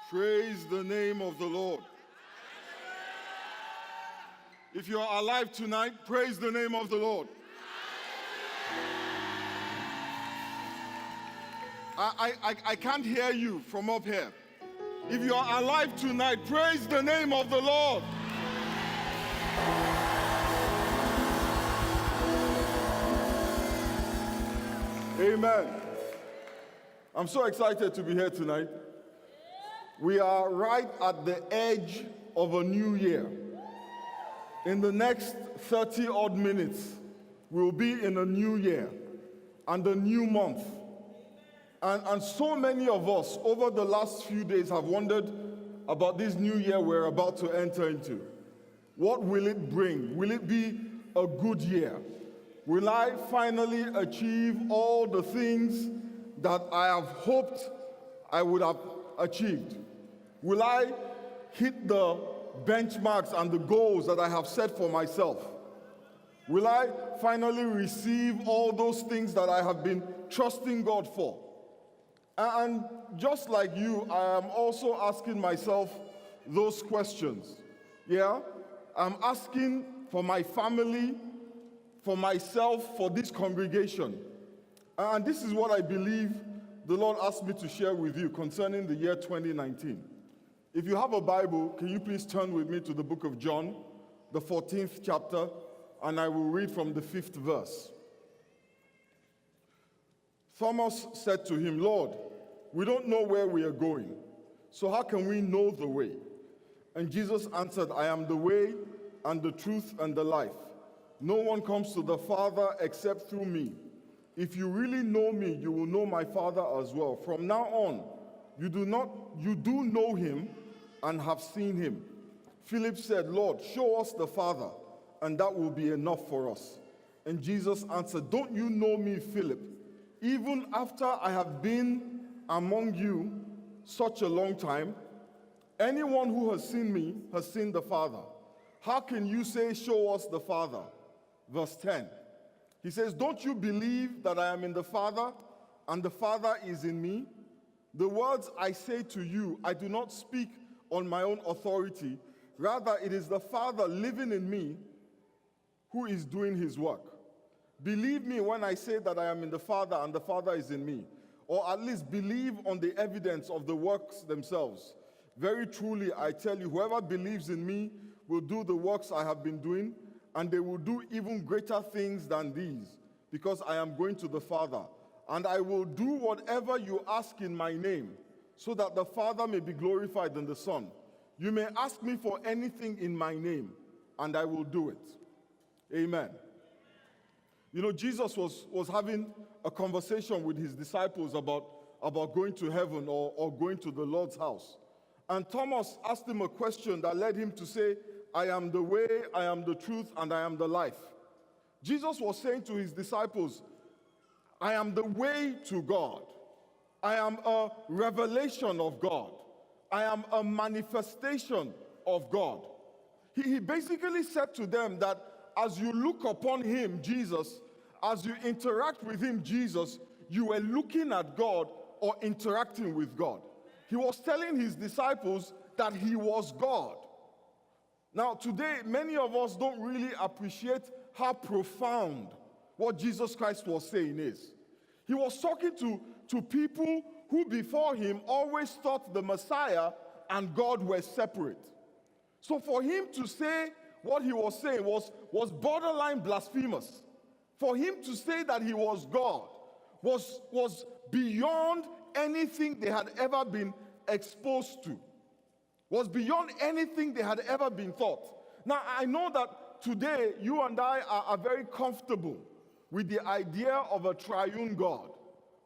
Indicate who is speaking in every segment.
Speaker 1: Praise the name of the Lord. If you are alive tonight, praise the name of the Lord. I can't hear you from up here. If you are alive tonight, praise the name of the Lord. Amen. I'm so excited to be here tonight. We are right at the edge of a new year. In the next 30 odd minutes, we'll be in a new year and a new month. And so many of us over the last few days have wondered about this new year we're about to enter into. What will it bring? Will it be a good year? Will I finally achieve all the things that I have hoped I would have achieved? Will I hit the benchmarks and the goals that I have set for myself? Will I finally receive all those things that I have been trusting God for? And just like you, I am also asking myself those questions. Yeah? I'm asking for my family, for myself, for this congregation. And this is what I believe the Lord asked me to share with you concerning the year 2019. If you have a Bible, can you please turn with me to the book of John, the 14th chapter, and I will read from the 5th verse. Thomas said to him, "Lord, we don't know where we are going, so how can we know the way?" And Jesus answered, "I am the way and the truth and the life. No one comes to the Father except through me. If you really know me, you will know my Father as well. From now on, you do know him and have seen him." Philip said, "Lord, show us the Father, and that will be enough for us." And Jesus answered, "Don't you know me, Philip? Even after I have been among you such a long time, anyone who has seen me has seen the Father. How can you say, 'Show us the Father'?" Verse 10. He says, "Don't you believe that I am in the Father and the Father is in me? The words I say to you, I do not speak on my own authority. Rather, it is the Father living in me who is doing his work. Believe me when I say that I am in the Father and the Father is in me, or at least believe on the evidence of the works themselves. Very truly, I tell you, whoever believes in me will do the works I have been doing, and they will do even greater things than these, because I am going to the Father. And I will do whatever you ask in my name, so that the Father may be glorified in the Son. You may ask me for anything in my name, and I will do it." Amen. You know, Jesus was having a conversation with his disciples about going to heaven or going to the Lord's house. And Thomas asked him a question that led him to say, "I am the way, I am the truth, and I am the life." Jesus was saying to his disciples, "I am the way to God. I am a revelation of God. I am a manifestation of God." He basically said to them that as you look upon him, Jesus, as you interact with him, Jesus, you were looking at God or interacting with God. He was telling his disciples that he was God. Now, today, many of us don't really appreciate how profound what Jesus Christ was saying is. He was talking to people who before him always thought the Messiah and God were separate. So for him to say what he was saying was borderline blasphemous. For him to say that he was God was beyond anything they had ever been exposed to, was beyond anything they had ever been taught. Now, I know that today you and I are very comfortable with the idea of a triune God,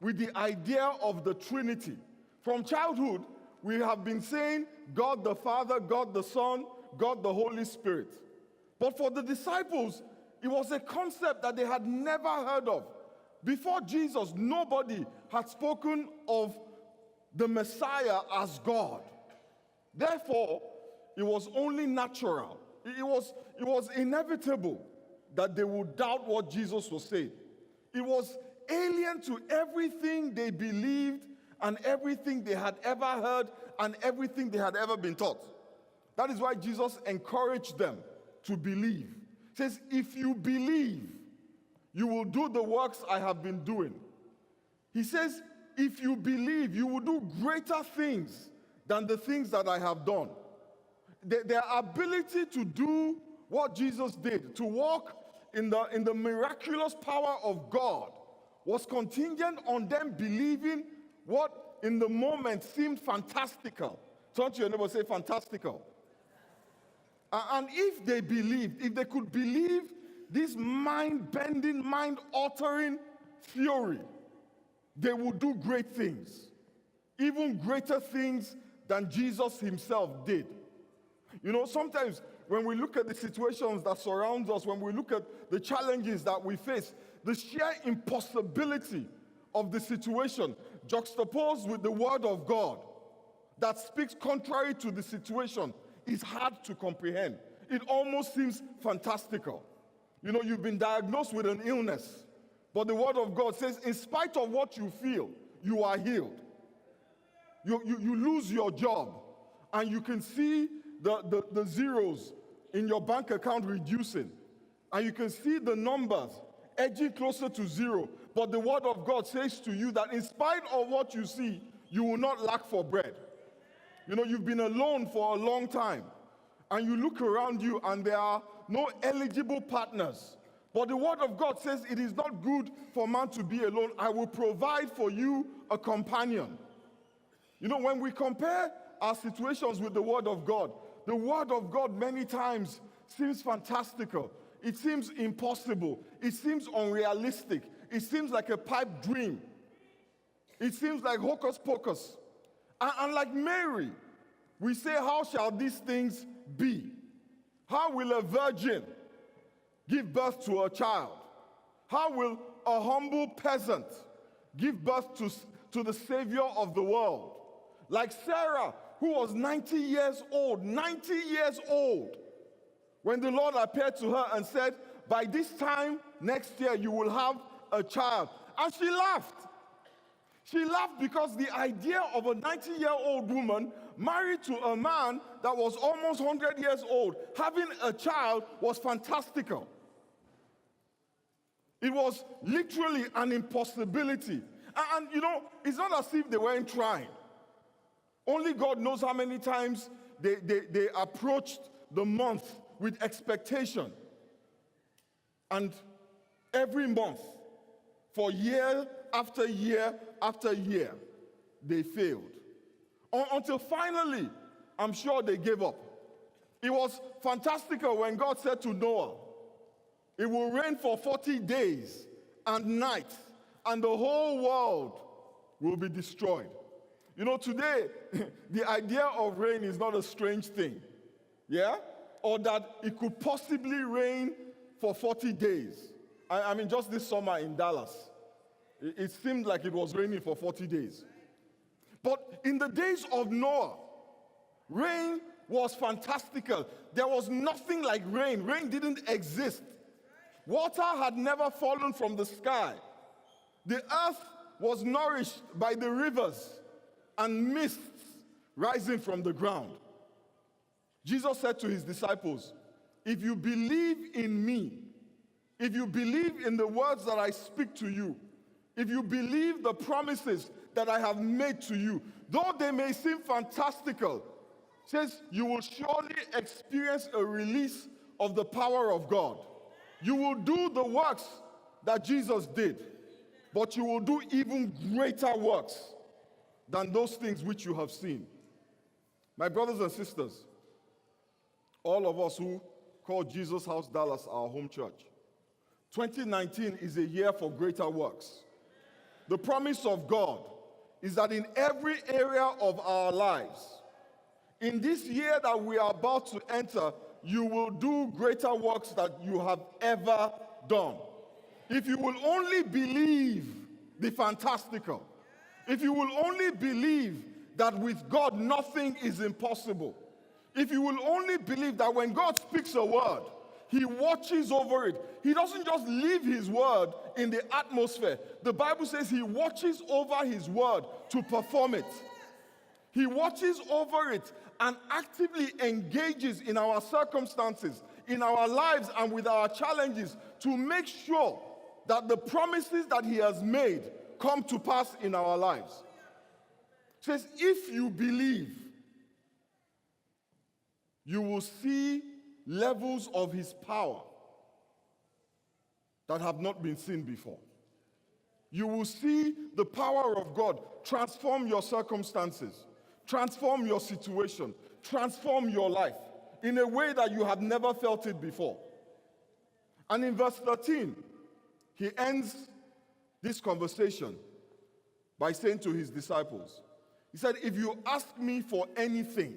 Speaker 1: with the idea of the Trinity. From childhood, we have been saying God the Father, God the Son, God the Holy Spirit. But for the disciples, it was a concept that they had never heard of. Before Jesus, nobody had spoken of the Messiah as God. Therefore, it was only natural. It was inevitable that they would doubt what Jesus was saying. It was alien to everything they believed and everything they had ever heard and everything they had ever been taught. That is why Jesus encouraged them to believe. He says, if you believe, you will do the works I have been doing. He says, if you believe, you will do greater things than the things that I have done. Their ability to do what Jesus did, to walk in the miraculous power of God, was contingent on them believing what in the moment seemed fantastical. Turn to your neighbor and say, fantastical. And if they believed, if they could believe this mind-bending, mind-altering theory, they would do great things, even greater things than Jesus himself did. You know, sometimes when we look at the situations that surround us, when we look at the challenges that we face, the sheer impossibility of the situation juxtaposed with the word of God that speaks contrary to the situation is hard to comprehend. It almost seems fantastical. You know, you've been diagnosed with an illness, but the word of God says, in spite of what you feel, you are healed. You lose your job, and you can see the zeros in your bank account reducing, and you can see the numbers edging closer to zero. But the word of God says to you that in spite of what you see, you will not lack for bread. You know, you've been alone for a long time, and you look around you and there are no eligible partners. But the word of God says it is not good for man to be alone. I will provide for you a companion. You know, when we compare our situations with the word of God many times seems fantastical. It seems impossible. It seems unrealistic. It seems like a pipe dream. It seems like hocus pocus. And like Mary, we say, how shall these things be? How will a virgin give birth to a child? How will a humble peasant give birth to the Savior of the world? Like Sarah, who was 90 years old, when the Lord appeared to her and said, by this time next year you will have a child. And she laughed. She laughed because the idea of a 90-year-old woman married to a man that was almost 100 years old, having a child, was fantastical. It was literally an impossibility. And you know, it's not as if they weren't trying. Only God knows how many times they approached the month with expectation. And every month, for year after year after year, they failed. Until finally, I'm sure they gave up. It was fantastical when God said to Noah, it will rain for 40 days and nights, and the whole world will be destroyed. You know, today, the idea of rain is not a strange thing, yeah? Or that it could possibly rain for 40 days. I mean, just this summer in Dallas, it seemed like it was raining for 40 days. But in the days of Noah, rain was fantastical. There was nothing like rain. Rain didn't exist. Water had never fallen from the sky. The earth was nourished by the rivers and mists rising from the ground. Jesus said to his disciples, if you believe in me, if you believe in the words that I speak to you, if you believe the promises that I have made to you, though they may seem fantastical, says you will surely experience a release of the power of God. You will do the works that Jesus did, but you will do even greater works than those things which you have seen. My brothers and sisters, all of us who call Jesus House Dallas our home church, 2019 is a year for greater works. The promise of God is that in every area of our lives, in this year that we are about to enter, you will do greater works that you have ever done. If you will only believe the fantastical, if you will only believe that with God nothing is impossible, if you will only believe that when God speaks a word, He watches over it. He doesn't just leave his word in the atmosphere. The Bible says he watches over his word to perform it. He watches over it and actively engages in our circumstances, in our lives, and with our challenges to make sure that the promises that he has made come to pass in our lives. It says, if you believe, you will see levels of his power that have not been seen before. You will see the power of God transform your circumstances, transform your situation, transform your life in a way that you have never felt it before. And in verse 13, he ends this conversation by saying to his disciples, he said, if you ask me for anything,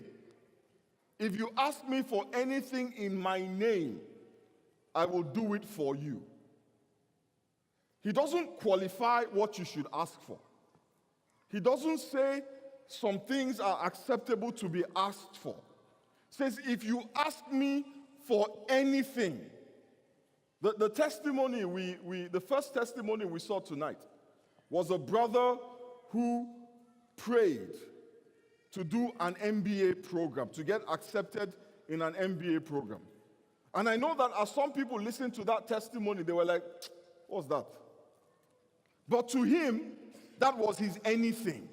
Speaker 1: if you ask me for anything in my name, I will do it for you. He doesn't qualify what you should ask for. He doesn't say some things are acceptable to be asked for. He says, if you ask me for anything, the testimony the first testimony we saw tonight was a brother who prayed to do an MBA program, to get accepted in an MBA program. And I know that as some people listened to that testimony, they were like, what's that? But to him, that was his anything.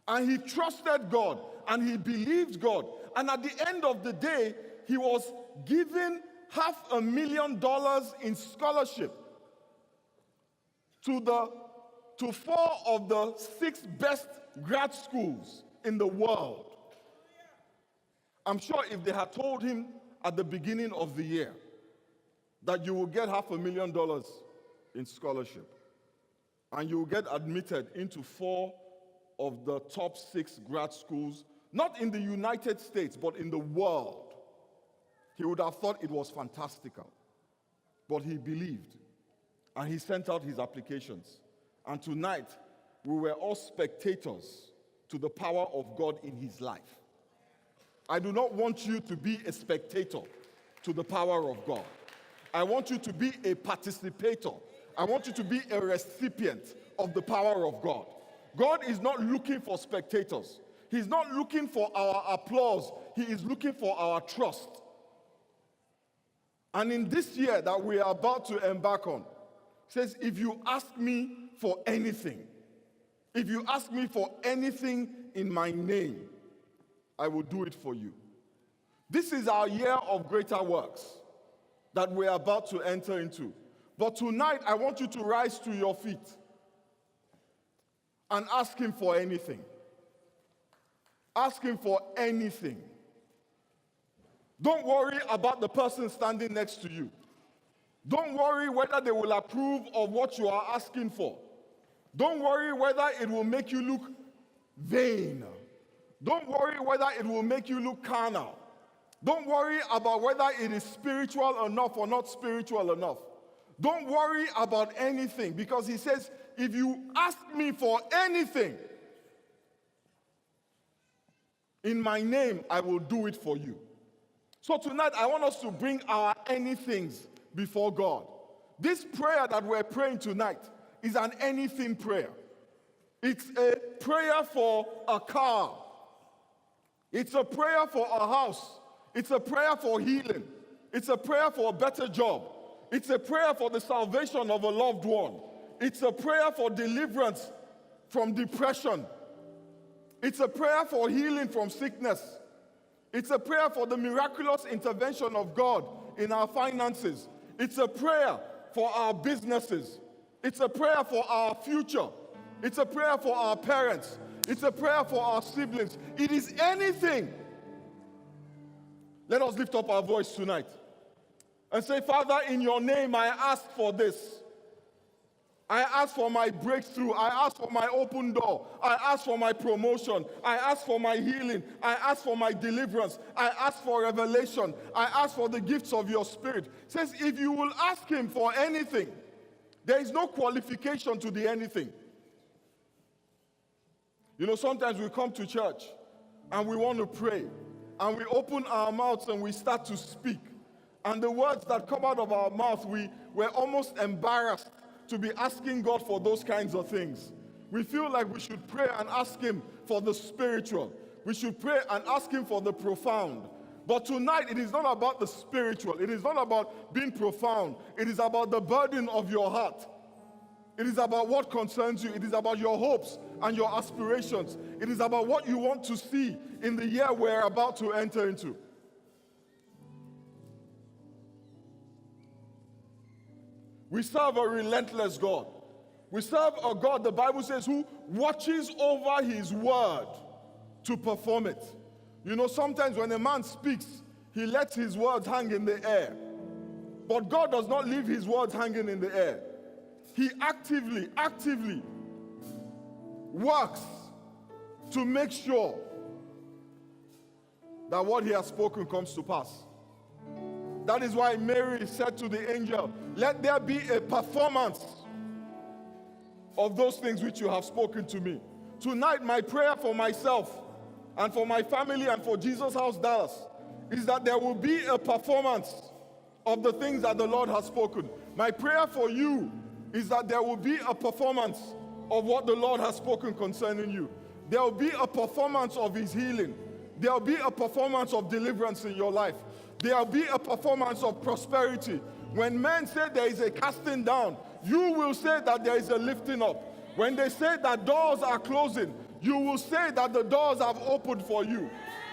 Speaker 1: And he trusted God, and he believed God. And at the end of the day, he was given $500,000 in scholarship to 4 of the 6 best grad schools in the world. I'm sure if they had told him at the beginning of the year that you will get $500,000 in scholarship and you will get admitted into 4 of the top 6 grad schools, not in the United States, but in the world, he would have thought it was fantastical. But he believed, and he sent out his applications. And tonight, we were all spectators to the power of God in his life. I do not want you to be a spectator to the power of God. I want you to be a participator. I want you to be a recipient of the power of God. God is not looking for spectators. He's not looking for our applause. He is looking for our trust. And in this year that we are about to embark on, it says, if you ask me for anything, if you ask me for anything in my name, I will do it for you. This is our year of greater works that we're about to enter into. But tonight, I want you to rise to your feet and ask him for anything. Ask him for anything. Don't worry about the person standing next to you. Don't worry whether they will approve of what you are asking for. Don't worry whether it will make you look vain. Don't worry whether it will make you look carnal. Don't worry about whether it is spiritual enough or not spiritual enough. Don't worry about anything, because he says, if you ask me for anything in my name, I will do it for you. So tonight, I want us to bring our anythings before God. This prayer that we're praying tonight is an anything prayer. It's a prayer for a car. It's a prayer for a house. It's a prayer for healing. It's a prayer for a better job. It's a prayer for the salvation of a loved one. It's a prayer for deliverance from depression. It's a prayer for healing from sickness. It's a prayer for the miraculous intervention of God in our finances. It's a prayer for our businesses. It's a prayer for our future. It's a prayer for our parents. It's a prayer for our siblings. It is anything. Let us lift up our voice tonight and say, Father, in your name I ask for this. I ask for my breakthrough. I ask for my open door. I ask for my promotion. I ask for my healing. I ask for my deliverance. I ask for revelation. I ask for the gifts of your spirit. It says, if you will ask him for anything, there is no qualification to the anything. You know, sometimes we come to church and we want to pray, and we open our mouths and we start to speak. And the words that come out of our mouth, we're almost embarrassed to be asking God for those kinds of things. We feel like we should pray and ask Him for the spiritual. We should pray and ask Him for the profound. But tonight, it is not about the spiritual. It is not about being profound. It is about the burden of your heart. It is about what concerns you. It is about your hopes and your aspirations. It is about what you want to see in the year we're about to enter into. We serve a relentless God. We serve a God, the Bible says, who watches over His word to perform it. You know, sometimes when a man speaks, he lets his words hang in the air. But God does not leave His words hanging in the air. He actively works to make sure that what He has spoken comes to pass. That is why Mary said to the angel, let there be a performance of those things which you have spoken to me. Tonight, my prayer for myself and for my family and for Jesus House Dallas is that there will be a performance of the things that the Lord has spoken. My prayer for you is that there will be a performance of what the Lord has spoken concerning you. There will be a performance of His healing. There will be a performance of deliverance in your life. There will be a performance of prosperity. When men say there is a casting down, you will say that there is a lifting up. When they say that doors are closing, you will say that the doors have opened for you.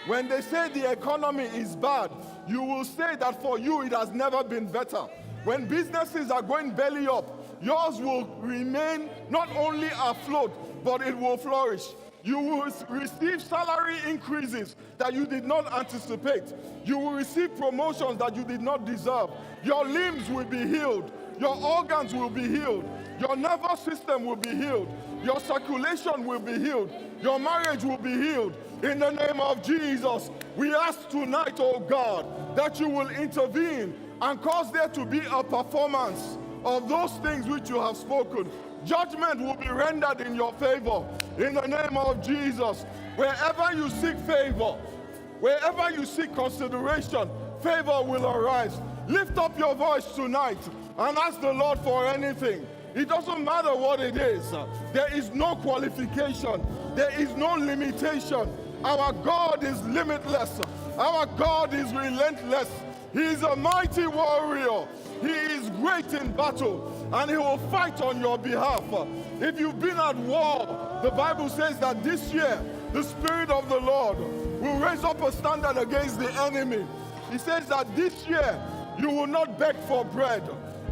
Speaker 1: When they say the economy is bad, you will say that for you it has never been better. When businesses are going belly up, yours will remain not only afloat, but it will flourish. You will receive salary increases that you did not anticipate. You will receive promotions that you did not deserve. Your limbs will be healed. Your organs will be healed. Your nervous system will be healed. Your circulation will be healed. Your marriage will be healed. In the name of Jesus, we ask tonight, oh God, that you will intervene and cause there to be a performance of those things which you have spoken. Judgment will be rendered in your favor. In the name of Jesus, wherever you seek favor, wherever you seek consideration, favor will arise. Lift up your voice tonight and ask the Lord for anything. It doesn't matter what it is. There is no qualification. There is no limitation. Our God is limitless. Our God is relentless. He is a mighty warrior. He is great in battle, and He will fight on your behalf. If you've been at war, the Bible says that this year, the Spirit of the Lord will raise up a standard against the enemy. He says that this year, you will not beg for bread.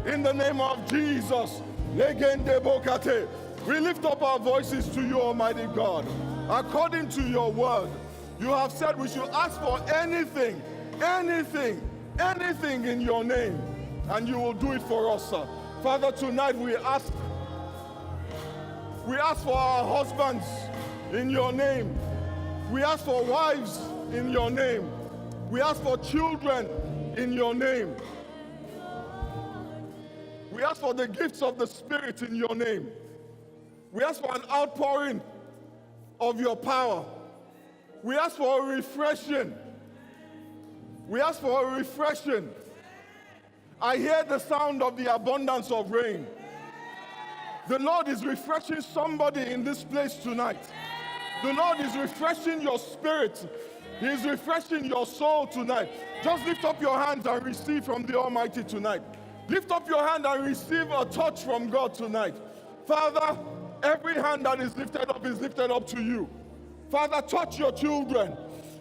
Speaker 1: In the name of Jesus, we lift up our voices to you, Almighty God. According to your word, you have said we should ask for anything in your name, and you will do it for us, sir. Father, tonight we ask for our husbands in your name. We ask for wives in your name. We ask for children in your name. We ask for the gifts of the Spirit in your name. We ask for an outpouring of your power. We ask for a refreshing. We ask for a refreshing. I hear the sound of the abundance of rain. The Lord is refreshing somebody in this place tonight. The Lord is refreshing your spirit. He is refreshing your soul tonight. Just lift up your hands and receive from the Almighty tonight. Lift up your hand and receive a touch from God tonight. Father, every hand that is lifted up to you. Father, touch your children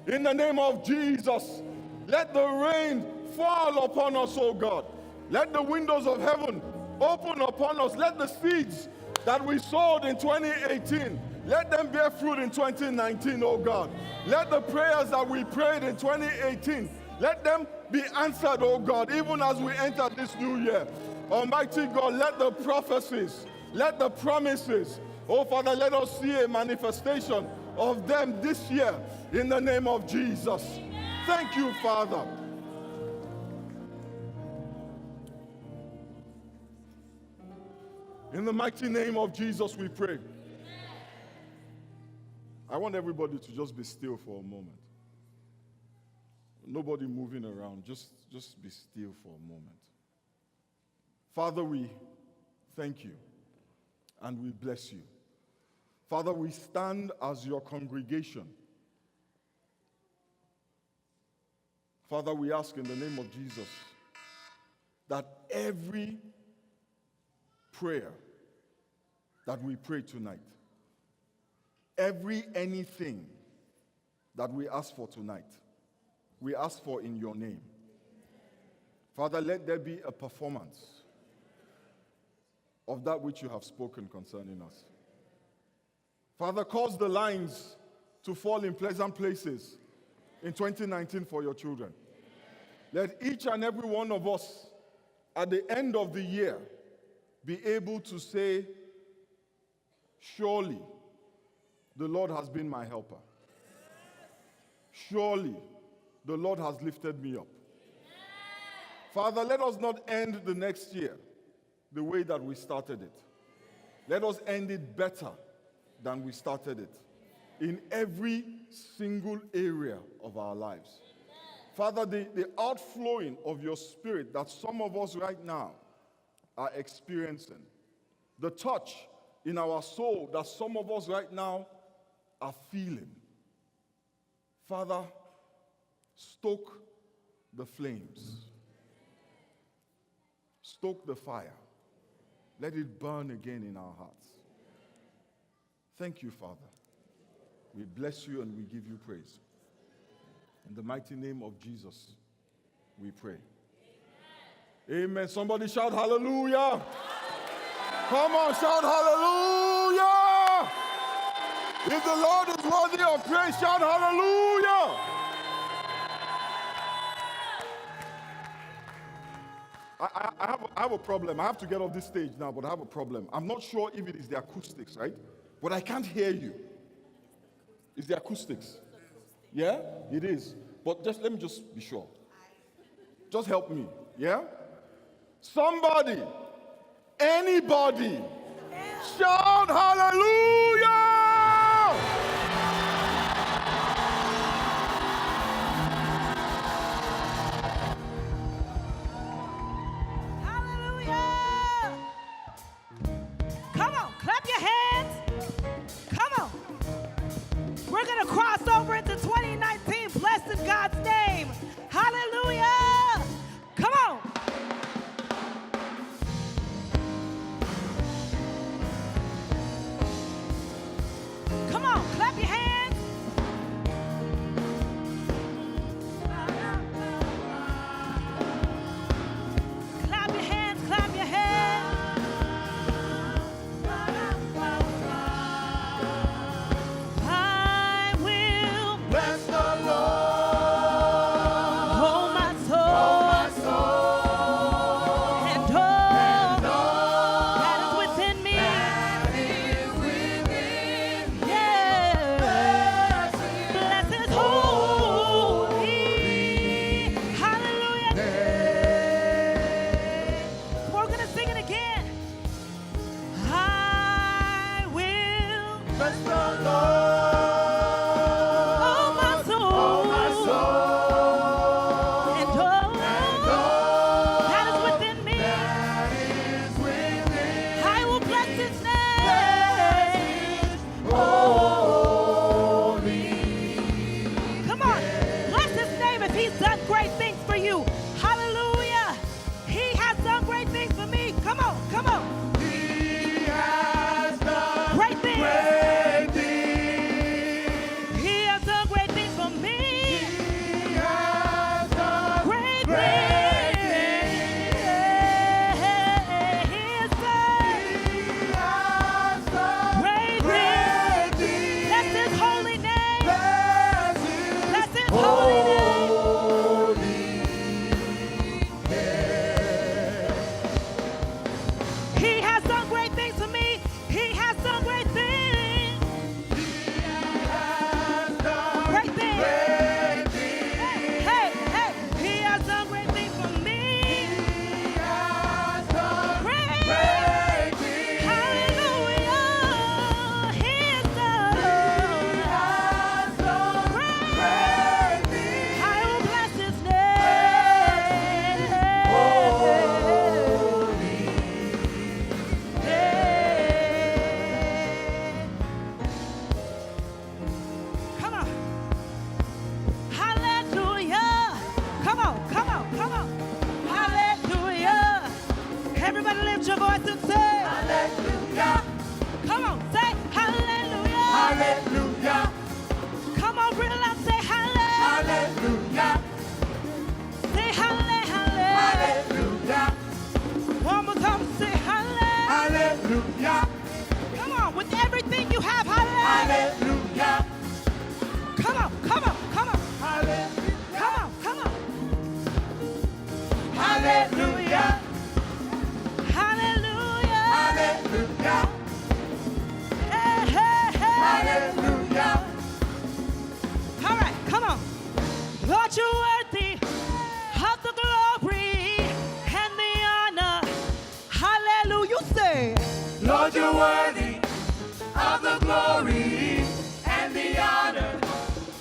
Speaker 1: in the name of Jesus. Let the rain fall upon us, oh God. Let the windows of heaven open upon us. Let the seeds that we sowed in 2018, let them bear fruit in 2019, oh God. Let the prayers that we prayed in 2018, let them be answered, oh God, even as we enter this new year. Almighty God, let the prophecies, let the promises, oh Father, let us see a manifestation of them this year in the name of Jesus. Thank you, Father. In the mighty name of Jesus, we pray. I want everybody to just be still for a moment. Nobody moving around. Just be still for a moment. Father, we thank you and we bless you. Father, we stand as your congregation. Father, we ask in the name of Jesus that every prayer that we pray tonight, anything that we ask for tonight, we ask for in your name. Father, let there be a performance of that which you have spoken concerning us. Father, cause the lines to fall in pleasant places in 2019 for your children. Let each and every one of us at the end of the year be able to say, surely the Lord has been my helper. Surely the Lord has lifted me up. Father, let us not end the next year the way that we started it. Let us end it better than we started it in every single area of our lives. Father, the outflowing of your spirit that some of us right now are experiencing, the touch in our soul that some of us right now are feeling. Father, stoke the flames. Stoke the fire. Let it burn again in our hearts. Thank you, Father. We bless you and we give you praise. In the mighty name of Jesus, we pray. Amen. Somebody shout hallelujah. Hallelujah. Come on, shout hallelujah. If the Lord is worthy of praise, shout hallelujah. I have a problem. I have to get off this stage now, but I have a problem. I'm not sure if it is the acoustics, right? But I can't hear you. It's the acoustics. Yeah? It is. But let me just be sure. Just help me. Yeah? Somebody, anybody, shout hallelujah!
Speaker 2: Hallelujah! Come on, clap your hands. Come on. We're going to cross over into 2019, blessed in God's name. Hallelujah! Come on. Come on, clap your hands. Clap your hands, clap your hands. I will
Speaker 1: Bless the Lord.
Speaker 2: oh my soul, and all that is within me. Yeah. Bless his holy. Hallelujah. We're going to sing it again. I will
Speaker 1: Bless the Lord.
Speaker 2: oh my soul, and all that is within me. I will bless his name. Come on, bless his name if he's done great things for you. Hallelujah. He has done great things for me. Come on, come on.
Speaker 1: He has done
Speaker 2: Great things.
Speaker 1: great things.
Speaker 2: He has done great things for me.
Speaker 1: He has done
Speaker 2: Great
Speaker 1: great
Speaker 2: things. He has done
Speaker 1: He has done
Speaker 2: great
Speaker 1: great
Speaker 2: things.
Speaker 1: things.
Speaker 2: Bless his holy name.
Speaker 1: Bless his
Speaker 2: Bless his holy name.
Speaker 1: holy name.
Speaker 2: He has done great things for me. He has done great things.
Speaker 1: He has done
Speaker 2: Great things.
Speaker 1: great things.
Speaker 2: Hey, hey, he has done great things for me.
Speaker 1: He has done
Speaker 2: Great.
Speaker 1: great things.
Speaker 2: Hallelujah. He has done
Speaker 1: He has done
Speaker 2: great.
Speaker 1: great things.
Speaker 3: Hallelujah.
Speaker 2: Come on, come on, come on.
Speaker 3: Hallelujah.
Speaker 2: Come on, come on.
Speaker 3: Hallelujah.
Speaker 2: Hallelujah.
Speaker 3: Hallelujah.
Speaker 2: Hey, hey, hey.
Speaker 3: Hallelujah.
Speaker 2: All right, come on. Lord, you're worthy of the glory and the honor. Hallelujah. You say,
Speaker 3: Lord, you're worthy of the glory and the honor.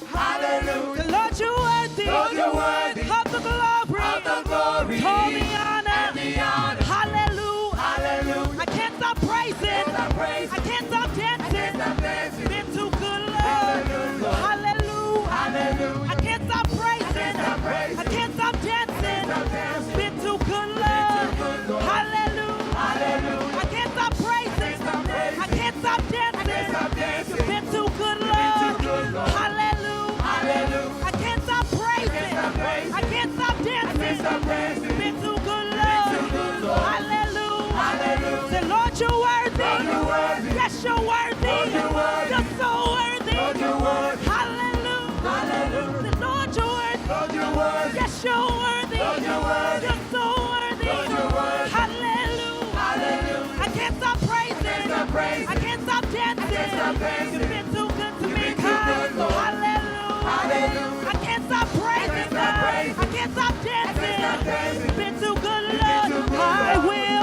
Speaker 3: Hallelujah.
Speaker 2: Lord, you're worthy,
Speaker 3: Lord, you're worthy
Speaker 2: of the glory,
Speaker 3: of the glory
Speaker 2: all the honor.
Speaker 3: and the honor.
Speaker 2: Hallelujah.
Speaker 3: Hallelujah.
Speaker 2: I can't stop praising.
Speaker 3: Stop praising.
Speaker 2: I can't stop dancing.
Speaker 3: Stop dancing.
Speaker 2: Been too good, Lord.
Speaker 3: good, Lord.
Speaker 2: Hallelujah.
Speaker 3: Hallelujah.
Speaker 2: I can't stop praising.
Speaker 3: stop praising.
Speaker 2: I can't stop dancing.
Speaker 3: Stop dancing.
Speaker 2: Been too good, Lord.
Speaker 3: good, Lord.
Speaker 2: Hallelujah.
Speaker 3: Hallelujah.
Speaker 2: I can't stop praising.
Speaker 3: stop praising.
Speaker 2: I can't stop dancing.
Speaker 3: stop dancing.
Speaker 2: Been too good,
Speaker 3: too
Speaker 2: Lord.
Speaker 3: good, Lord.
Speaker 2: Hallelujah.
Speaker 3: Hallelujah.
Speaker 2: I can't stop praising.
Speaker 3: stop praising.
Speaker 2: I can't stop dancing.
Speaker 3: stop praising.
Speaker 2: Been too good, Lord.
Speaker 3: good, Lord.
Speaker 2: Hallelujah.
Speaker 3: Hallelujah.
Speaker 2: Say, Lord, you're worthy.
Speaker 3: Lord, you're worthy.
Speaker 2: Yes, you're worthy.
Speaker 3: Lord, you're worthy.
Speaker 2: You're so worthy.
Speaker 3: Lord, you're worthy.
Speaker 2: Hallelujah.
Speaker 3: Hallelujah.
Speaker 2: Say, Lord, you're worthy.
Speaker 3: Lord, you're worthy.
Speaker 2: Yes, you're worthy.
Speaker 3: Lord, you're worthy.
Speaker 2: You're so worthy.
Speaker 3: Lord, you're worthy.
Speaker 2: Hallelujah.
Speaker 3: Hallelujah.
Speaker 2: I can't stop praising.
Speaker 3: stop praising.
Speaker 2: I can't stop dancing.
Speaker 3: stop dancing.
Speaker 2: You've been too good to me,
Speaker 3: been too
Speaker 2: God.
Speaker 3: good, Lord.
Speaker 2: Hallelujah.
Speaker 3: Hallelujah.
Speaker 2: I can't stop praising,
Speaker 3: stop
Speaker 2: God.
Speaker 3: praising.
Speaker 2: I can't stop dancing.
Speaker 3: stop dancing.
Speaker 2: You've been too good,
Speaker 3: been
Speaker 2: Lord.
Speaker 3: too good,
Speaker 2: I
Speaker 3: Lord.
Speaker 2: will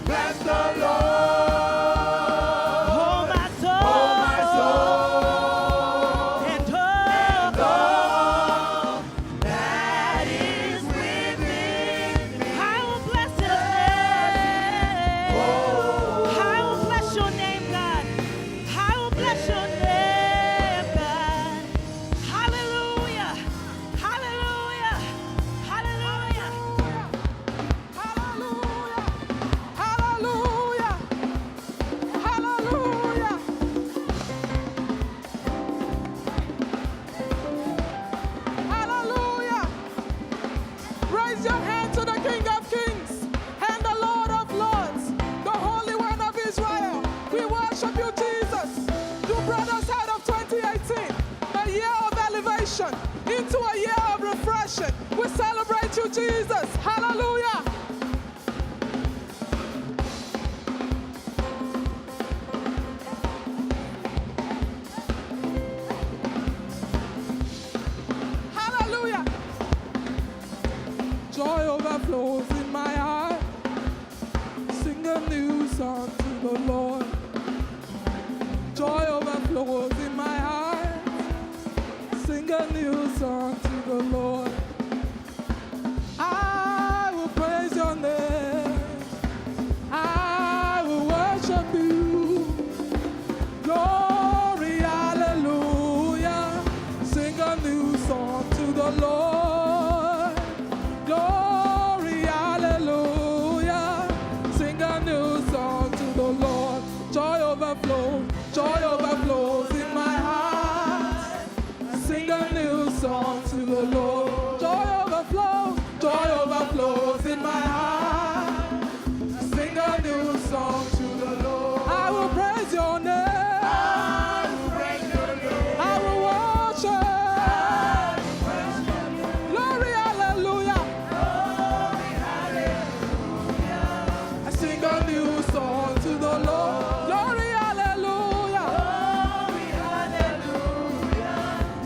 Speaker 3: Bless the Lord.
Speaker 2: oh my soul.
Speaker 3: Oh, my soul.
Speaker 2: And
Speaker 3: All that is within me.
Speaker 2: I will bless His name. I will bless your name, God. I will bless your name, God. Hallelujah. Hallelujah. Hallelujah.
Speaker 4: Hallelujah. Hallelujah. Hallelujah. Raise your hand to the King of Kings and the Lord of Lords, the Holy One of Israel. We worship you, Jesus. You brought us out of 2018, a year of elevation, into a year of refreshing. We celebrate you, Jesus. Hallelujah. Hallelujah. Joy overflows in my heart. Sing a new song to the Lord. Joy overflows in my heart. Sing a new song to the Lord. I will praise your name. I will worship you. Glory, hallelujah. Sing a new song to the Lord. Glory, hallelujah. Sing a new song to the Lord. Joy overflows in my heart. Sing a new song to the Lord. Joy overflows in my heart. Sing a new song to the Lord. I will praise your name.
Speaker 3: I will praise your name.
Speaker 4: I will worship. Glory, hallelujah. I sing a new song to the Lord. Glory, hallelujah.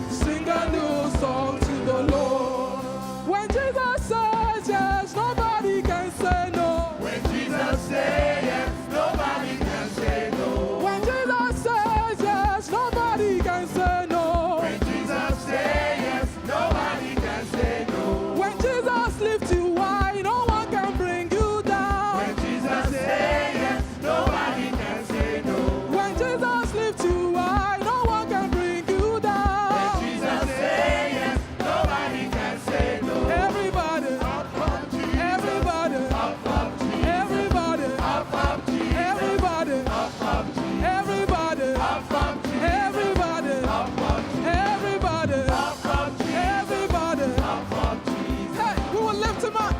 Speaker 4: Sing a new song to the Lord. When Jesus says yes, nobody can say no.
Speaker 3: When Jesus says yes, nobody can say no.
Speaker 4: When Jesus says yes, nobody can say no.
Speaker 3: When Jesus says yes, nobody can say no.
Speaker 4: When Jesus lifts you high, no one can bring you down.
Speaker 3: When Jesus says yes, nobody can say no.
Speaker 4: When Jesus lifts you high, no one can bring you down.
Speaker 3: When Jesus says yes, nobody can say no.
Speaker 4: Everybody,
Speaker 3: Up, up, Jesus.
Speaker 4: everybody,
Speaker 3: Up, up, Jesus.
Speaker 4: everybody,
Speaker 3: Up, up, Jesus.
Speaker 4: everybody,
Speaker 3: Up, up, Jesus.
Speaker 4: everybody,
Speaker 3: Up, up, Jesus.
Speaker 4: everybody,
Speaker 3: Up, up, Jesus.
Speaker 4: everybody,
Speaker 3: Up, up, Jesus.
Speaker 4: everybody.
Speaker 3: Up, up, Jesus.
Speaker 4: Hey, we will lift him up.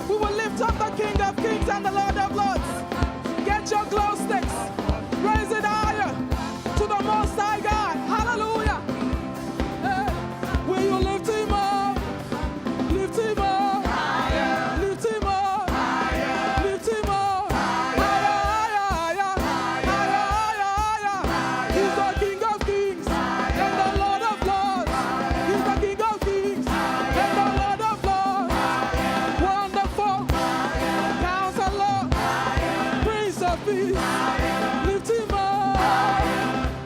Speaker 4: We will lift up the King of Kings and the Lord of Lords. Get your glow sticks. Raise it higher. be. Lift him up.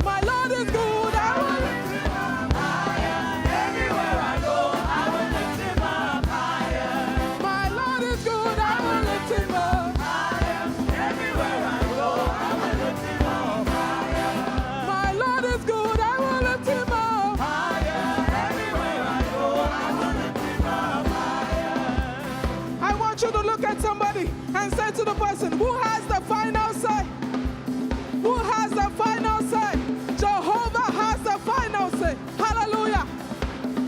Speaker 4: My Lord is good. I will lift him up higher.
Speaker 3: Everywhere I go, I will lift him up higher.
Speaker 4: My Lord is good. I will lift him up.
Speaker 3: Everywhere I go, I will lift him up higher.
Speaker 4: My Lord is good. I will lift him up.
Speaker 3: Everywhere I go, I will lift him up higher.
Speaker 4: I want you to look at somebody and say to the person, who has the final say? Who has the final say? Jehovah has the final say. Hallelujah.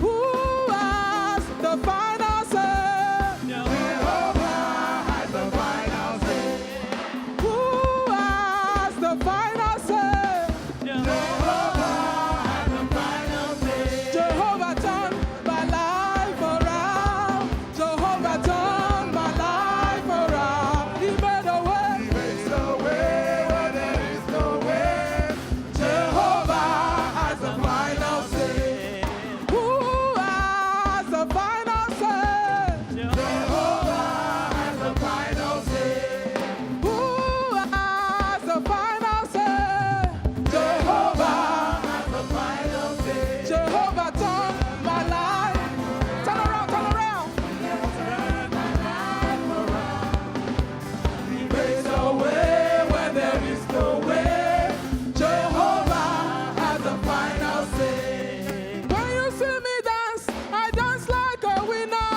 Speaker 4: Who has the final say?
Speaker 3: Jehovah has the final say.
Speaker 4: Who has the final say?
Speaker 3: Jehovah has the final say.
Speaker 4: Jehovah turned my life around. Jehovah turned my life around. He made a way.
Speaker 3: Makes a way where there is no way. Jehovah has the final say.
Speaker 4: Who has the final say?
Speaker 3: Jehovah has the final say.
Speaker 4: Who has the final say?
Speaker 3: Jehovah has the final say.
Speaker 4: Jehovah turned my life. Turn around, turn around.
Speaker 3: Turn my life around. He makes a way where there is no way. Jehovah has the final say.
Speaker 4: When you see me dance, I dance like a winner.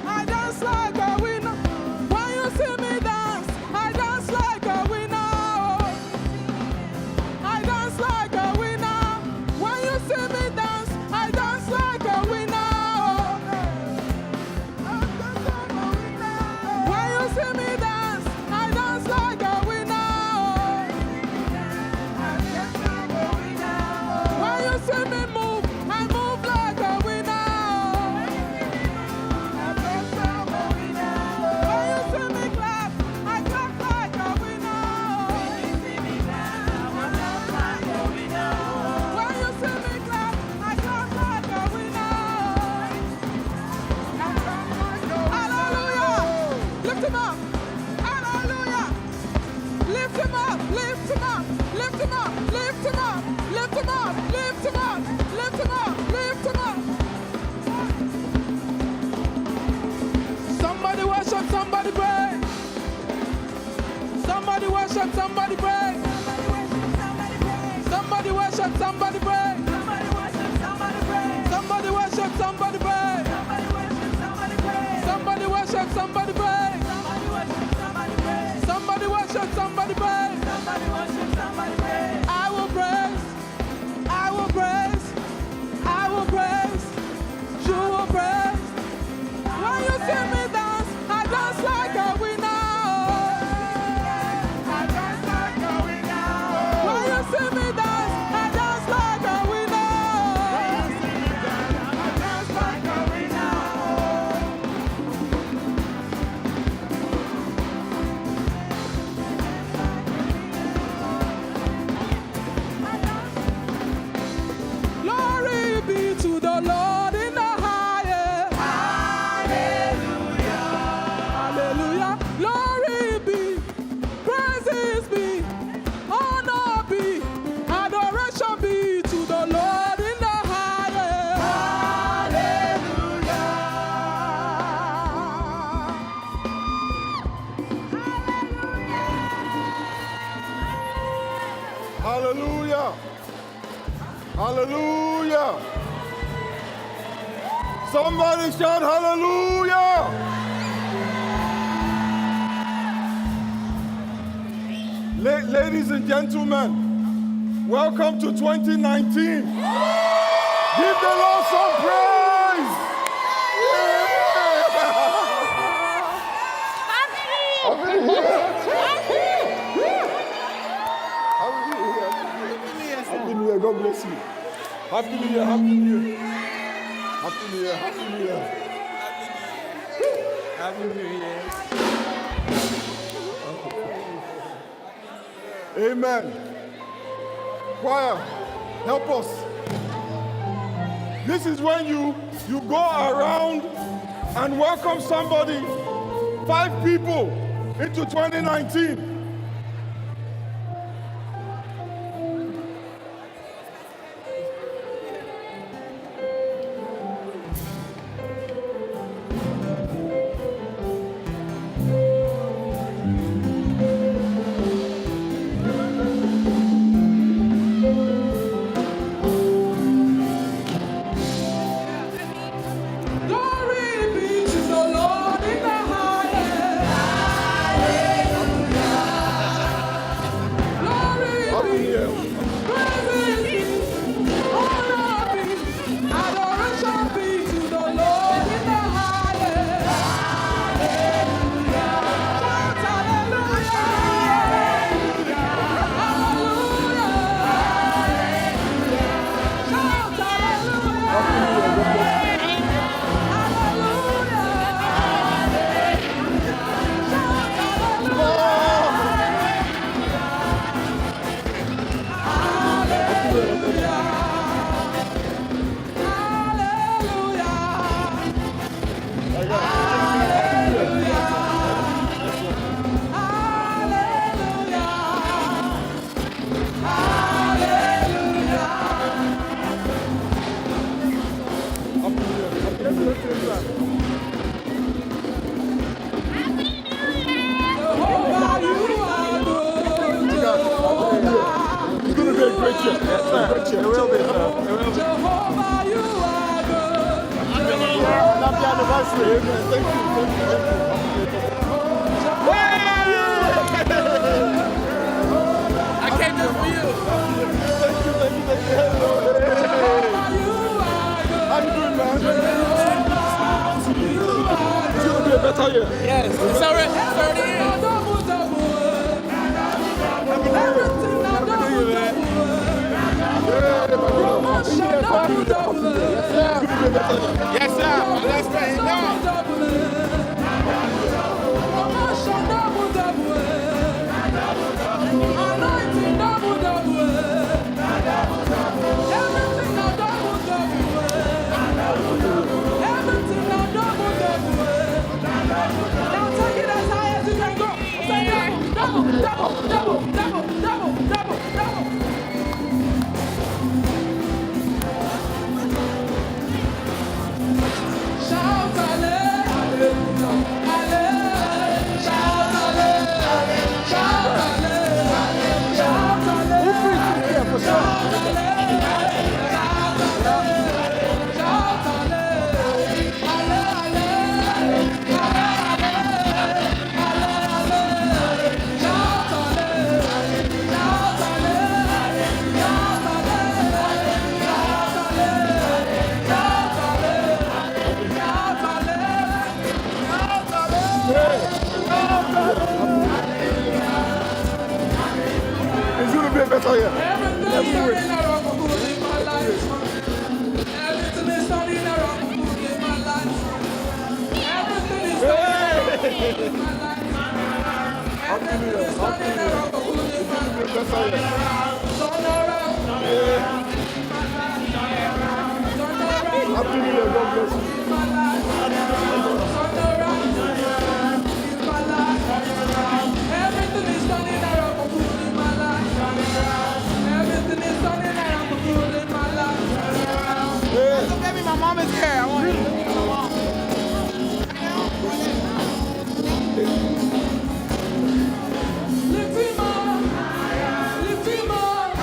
Speaker 4: I dance like a winner. When you see me dance, I dance like a winner. I dance like a winner. When you see me dance, I dance like a winner. When you see me dance, I dance like a winner. When you see me move, I move like a winner. When you see me clap, I clap like a winner. When you see me clap, I clap like a winner. Hallelujah! Lift him up! Hallelujah! Lift him up! Lift him up! Lift him up! Lift him up! Lift him up! Lift him up! Lift him up! Lift him up! Somebody worship, somebody pray. Somebody worship, somebody pray. Somebody worship, somebody pray. Somebody worship, somebody pray. Somebody worship, somebody pray. Somebody worship, somebody pray. I will praise. I will praise. I will praise. You will praise. When you see me dance, I dance like a winner. When you see me dance, I dance like a winner. Glory be to the Lord in the highest. Hallelujah. Glory be, praises be, honor be, adoration be to the Lord in the highest.
Speaker 1: Hallelujah. Hallelujah. Somebody shout hallelujah. Ladies and gentlemen, welcome to 2019. Give the Lord some praise. Happy New Year. God bless you. Happy New Year. Happy New Year. Happy New Year. Happy New Year.
Speaker 3: Happy New Year.
Speaker 1: Amen. Choir, help us. This is when you go around and welcome somebody. 5 people into 2019.
Speaker 4: Glory be to the Lord in the highest. Glory be, praises be, honor be, adoration be to the Lord in the highest. Shout hallelujah. Hallelujah. Shout hallelujah.
Speaker 1: It's going to be a great year. Great year. It will be, sir.
Speaker 4: Jehovah, you are good.
Speaker 1: Happy anniversary. Thank you.
Speaker 3: I came just for you.
Speaker 1: Thank you. How you doing, man? It's going to be a better year.
Speaker 3: Yes, it's already in. Yes, sir. Let's get it done.
Speaker 4: Shout hallelujah, hallelujah, shout hallelujah, shout hallelujah, shout hallelujah, shout hallelujah, shout
Speaker 1: It's going to be a better year. Happy New Year. God bless you.
Speaker 4: Everything is turning around for good in my life. Everything is turning around for good in my life.
Speaker 3: So baby, my mom is here. I want you.
Speaker 4: Lift him up, lift him up,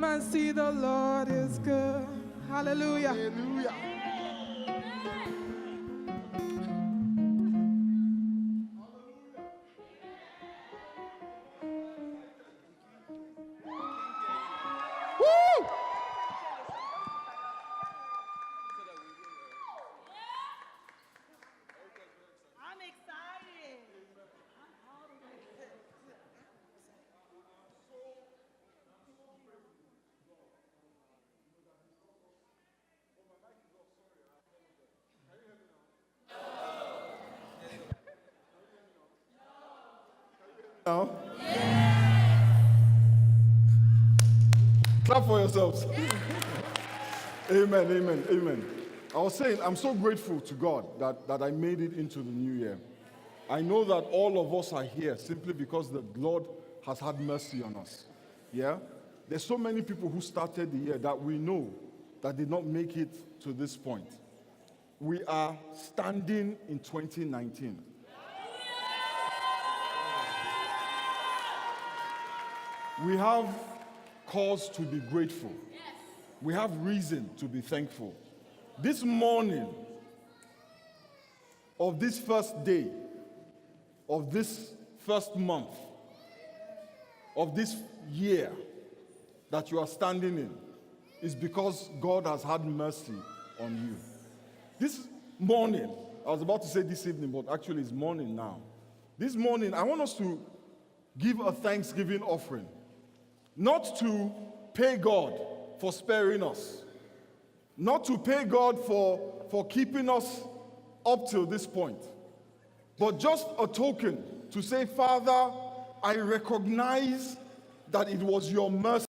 Speaker 4: Come and see the Lord is good. Hallelujah.
Speaker 1: Hallelujah. Woo!
Speaker 2: I'm excited.
Speaker 1: Now, clap for yourselves. Amen, amen, amen. I was saying, I'm so grateful to God that I made it into the new year. I know that all of us are here simply because the Lord has had mercy on us. Yeah? There's so many people who started the year that we know that did not make it to this point. We are standing in 2019. We have cause to be grateful. We have reason to be thankful. This morning of this first day, of this first month, of this year that you are standing in, is because God has had mercy on you. This morning, I was about to say this evening, but actually it's morning now. This morning, I want us to give a thanksgiving offering. Not to pay God for sparing us. Not to pay God for keeping us up till this point. But just a token to say, Father, I recognize that it was your mercy